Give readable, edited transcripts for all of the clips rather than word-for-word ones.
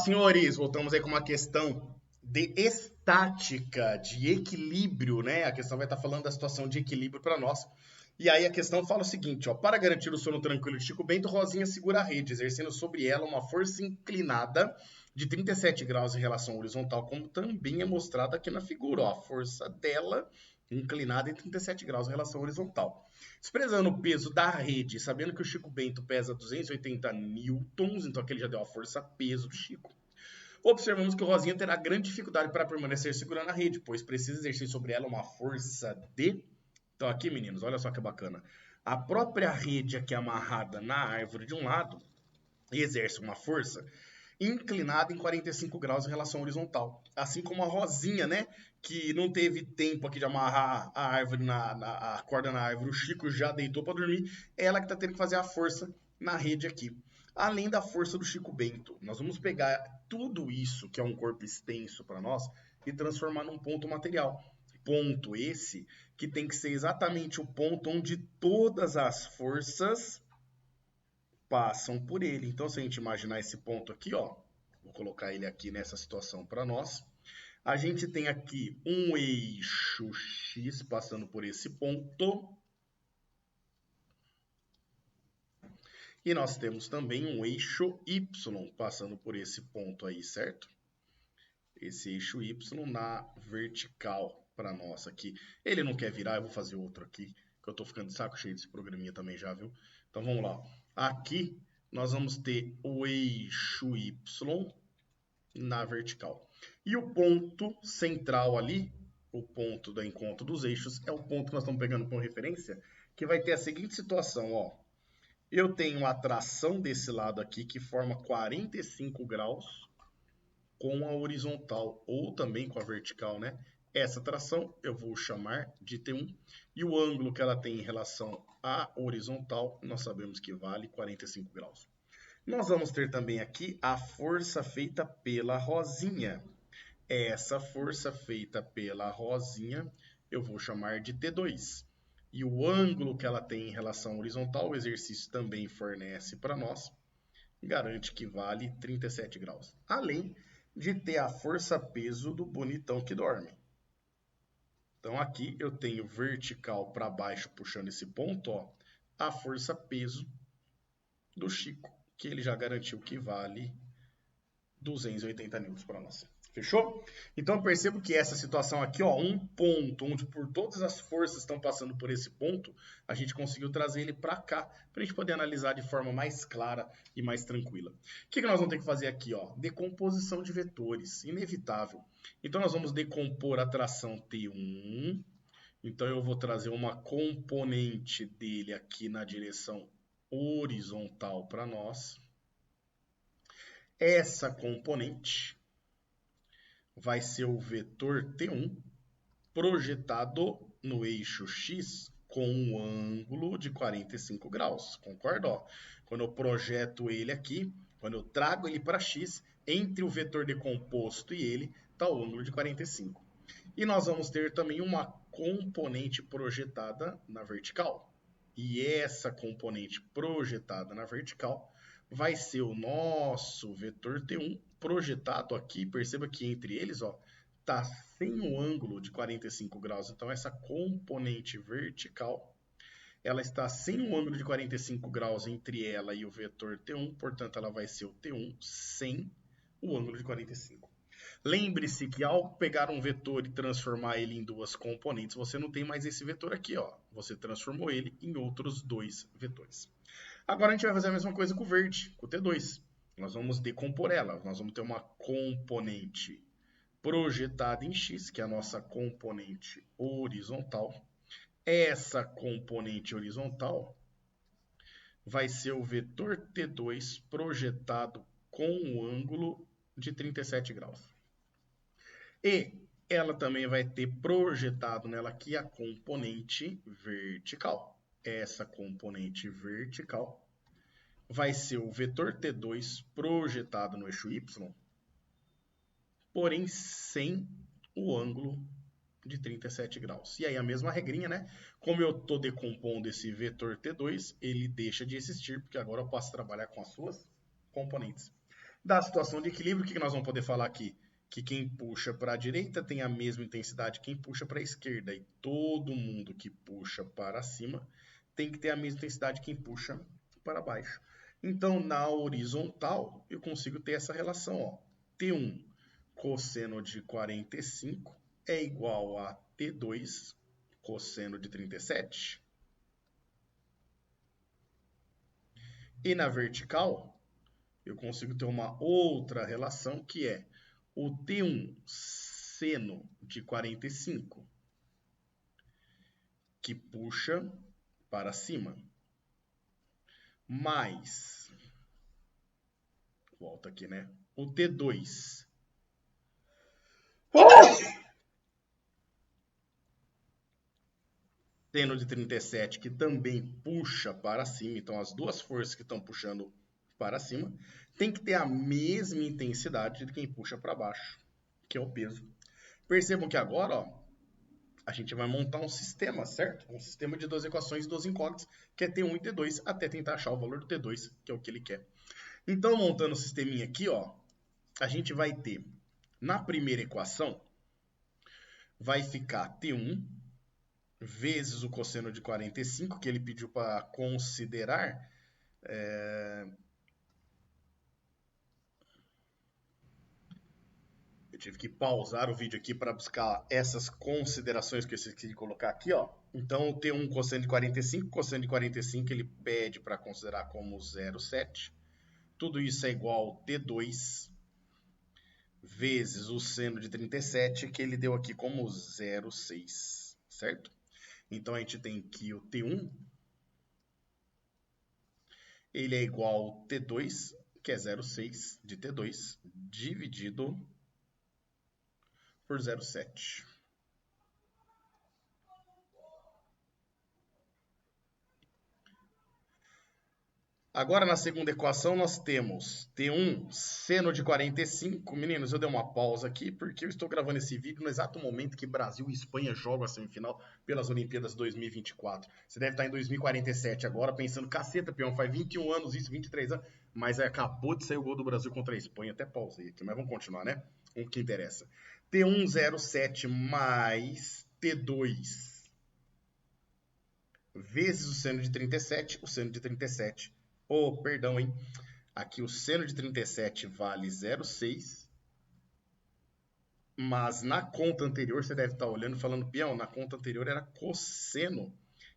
senhores, voltamos aí com uma questão de estática, de equilíbrio, né? A questão vai estar falando da situação de equilíbrio para nós. E aí a questão fala o seguinte, ó: para garantir o sono tranquilo de Chico Bento, Rosinha segura a rede, exercendo sobre ela uma força inclinada de 37 graus em relação ao horizontal, como também é mostrado aqui na figura, ó, a força dela inclinada em 37 graus em relação ao horizontal. Desprezando o peso da rede, sabendo que o Chico Bento pesa 280 newtons, então aqui ele já deu a força-peso do Chico, observamos que o Rosinha terá grande dificuldade para permanecer segurando a rede, pois precisa exercer sobre ela uma força de... Então aqui, meninos, olha só que bacana. A própria rede aqui amarrada na árvore de um lado exerce uma força inclinada em 45 graus em relação ao horizontal. Assim como a Rosinha, né, que não teve tempo aqui de amarrar a árvore a corda na árvore, o Chico já deitou para dormir, é ela que está tendo que fazer a força na rede aqui. Além da força do Chico Bento, nós vamos pegar tudo isso, que é um corpo extenso para nós, e transformar num ponto material. Ponto esse que tem que ser exatamente o ponto onde todas as forças passam por ele. Então, se a gente imaginar esse ponto aqui, ó, vou colocar ele aqui nessa situação para nós. A gente tem aqui um eixo X passando por esse ponto. E nós temos também um eixo Y passando por esse ponto aí, certo? Esse eixo Y na vertical para nós aqui. Ele não quer virar, eu vou fazer outro aqui, que eu tô ficando de saco cheio desse programinha também já, viu? Então vamos lá. Aqui nós vamos ter o eixo Y na vertical. E o ponto central ali, o ponto do encontro dos eixos, é o ponto que nós estamos pegando como referência, que vai ter a seguinte situação, ó. Eu tenho a tração desse lado aqui, que forma 45 graus com a horizontal, ou também com a vertical, né? Essa tração eu vou chamar de T1, e o ângulo que ela tem em relação à horizontal, nós sabemos que vale 45 graus. Nós vamos ter também aqui a força feita pela Rosinha. Essa força feita pela Rosinha eu vou chamar de T2. E o ângulo que ela tem em relação à horizontal, o exercício também fornece para nós, garante que vale 37 graus. Além de ter a força-peso do bonitão que dorme. Então aqui eu tenho vertical para baixo puxando esse ponto, ó, a força-peso do Chico, que ele já garantiu que vale 280 newtons para nós. Fechou? Então eu percebo que essa situação aqui, ó, um ponto onde por todas as forças estão passando por esse ponto, a gente conseguiu trazer ele para cá, para a gente poder analisar de forma mais clara e mais tranquila. O que nós vamos ter que fazer aqui, ó? Decomposição de vetores, inevitável. Então nós vamos decompor a tração T1. Então eu vou trazer uma componente dele aqui na direção horizontal para nós. Essa componente vai ser o vetor T1 projetado no eixo X com um ângulo de 45 graus, concorda? Ó, quando eu projeto ele aqui, quando eu trago ele para X, entre o vetor decomposto e ele, está o ângulo de 45. E nós vamos ter também uma componente projetada na vertical. E essa componente projetada na vertical vai ser o nosso vetor T1 projetado aqui. Perceba que entre eles, ó, tá sem o ângulo de 45 graus. Então essa componente vertical, ela está sem o ângulo de 45 graus entre ela e o vetor T1, portanto ela vai ser o T1 sem o ângulo de 45. Lembre-se que ao pegar um vetor e transformar ele em duas componentes, você não tem mais esse vetor aqui, ó. Você transformou ele em outros dois vetores. Agora a gente vai fazer a mesma coisa com o verde, com o T2. Nós vamos decompor ela. Nós vamos ter uma componente projetada em X, que é a nossa componente horizontal. Essa componente horizontal vai ser o vetor T2 projetado com o ângulo de 37 graus. E ela também vai ter projetado nela aqui a componente vertical. Essa componente vertical vai ser o vetor T2 projetado no eixo Y, porém sem o ângulo de 37 graus. E aí a mesma regrinha, né? Como eu estou decompondo esse vetor T2, ele deixa de existir, porque agora eu posso trabalhar com as suas componentes. Da situação de equilíbrio, o que nós vamos poder falar aqui? Que quem puxa para a direita tem a mesma intensidade que quem puxa para a esquerda. E todo mundo que puxa para cima tem que ter a mesma intensidade que quem puxa para baixo. Então, na horizontal, eu consigo ter essa relação. Ó. T1 cosseno de 45 é igual a T2 cosseno de 37. E na vertical, eu consigo ter uma outra relação que é o T1 seno de 45, que puxa para cima, mais, volta aqui, né? O T2 seno de 37, que também puxa para cima, então as duas forças que estão puxando para cima, tem que ter a mesma intensidade de quem puxa para baixo, que é o peso. Percebam que agora, ó, a gente vai montar um sistema, certo? Um sistema de duas equações e duas incógnitas, que é T1 e T2, até tentar achar o valor do T2, que é o que ele quer. Então, montando o sisteminha aqui, ó, a gente vai ter, na primeira equação, vai ficar T1 vezes o cosseno de 45, que ele pediu para considerar. Eu tive que pausar o vídeo aqui para buscar essas considerações que eu esqueci de colocar aqui, ó. Então, T1 cosseno de 45, ele pede para considerar como 0,7. Tudo isso é igual a T2 vezes o seno de 37, que ele deu aqui como 0,6, certo? Então, a gente tem que o T1, ele é igual ao T2, que é 0,6 de T2, dividido por 0,7. Agora, na segunda equação, nós temos T1 seno de 45. Meninos, eu dei uma pausa aqui porque eu estou gravando esse vídeo no exato momento que Brasil e Espanha jogam a semifinal pelas Olimpíadas 2024. Você deve estar em 2047 agora, pensando, caceta, peão, faz 21 anos isso, 23 anos. Mas acabou de sair o gol do Brasil contra a Espanha. Até pausei aqui, mas vamos continuar, né? O que interessa. T1,07 mais T2 vezes o seno de 37. O seno de 37... perdão, hein? Aqui o seno de 37 vale 0,6. Mas na conta anterior, você deve estar olhando e falando, peão, na conta anterior era cosseno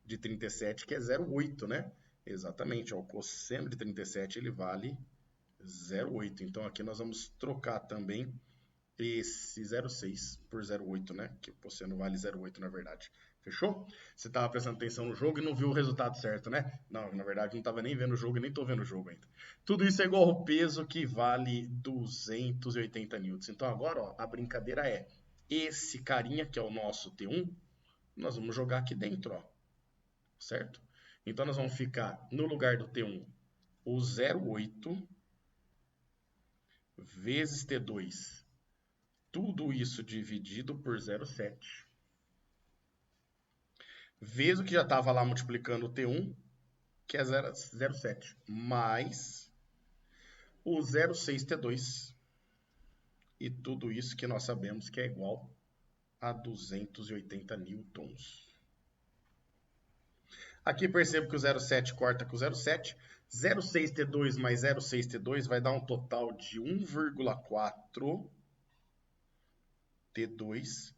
de 37, que é 0,8, né? Exatamente, ó, o cosseno de 37 ele vale 0,8. Então aqui nós vamos trocar também esse 0,6 por 0,8, né? Que o cosseno vale 0,8 na verdade. Fechou? Você estava prestando atenção no jogo e não viu o resultado certo, né? Não, na verdade não estava nem vendo o jogo e nem estou vendo o jogo ainda. Tudo isso é igual ao peso que vale 280 newtons. Então agora, ó, a brincadeira é esse carinha que é o nosso T1, nós vamos jogar aqui dentro, ó. Certo? Então nós vamos ficar no lugar do T1 o 0,8 vezes T2. Tudo isso dividido por 0,7. Vezes o que já estava lá multiplicando o T1, que é 0,7, mais o 0,6 T2. E tudo isso que nós sabemos que é igual a 280 newtons. Aqui percebo que o 0,7 corta com o 0,7. 0,6 T2 mais 0,6 T2 vai dar um total de 1,4 T2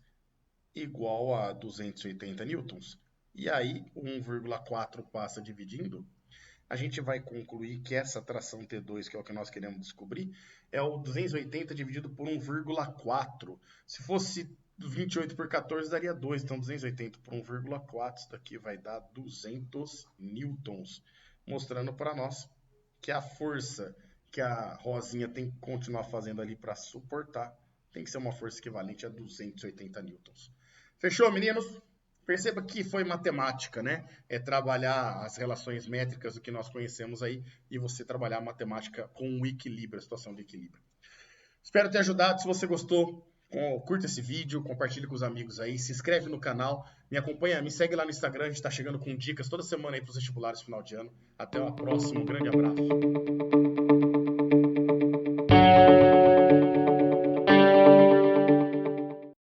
igual a 280 newtons. E aí, o 1,4 passa dividindo, a gente vai concluir que essa tração T2, que é o que nós queremos descobrir, é o 280 dividido por 1,4. Se fosse 28 por 14, daria 2. Então, 280 por 1,4, isso daqui vai dar 200 newtons. Mostrando para nós que a força que a Rosinha tem que continuar fazendo ali para suportar tem que ser uma força equivalente a 280 newtons. Fechou, meninos? Perceba que foi matemática, né? É trabalhar as relações métricas do que nós conhecemos aí e você trabalhar a matemática com o equilíbrio, a situação de equilíbrio. Espero ter ajudado. Se você gostou, curta esse vídeo, compartilhe com os amigos aí, se inscreve no canal, me acompanha, me segue lá no Instagram, a gente está chegando com dicas toda semana aí para os vestibulares final de ano. Até a próxima, um grande abraço.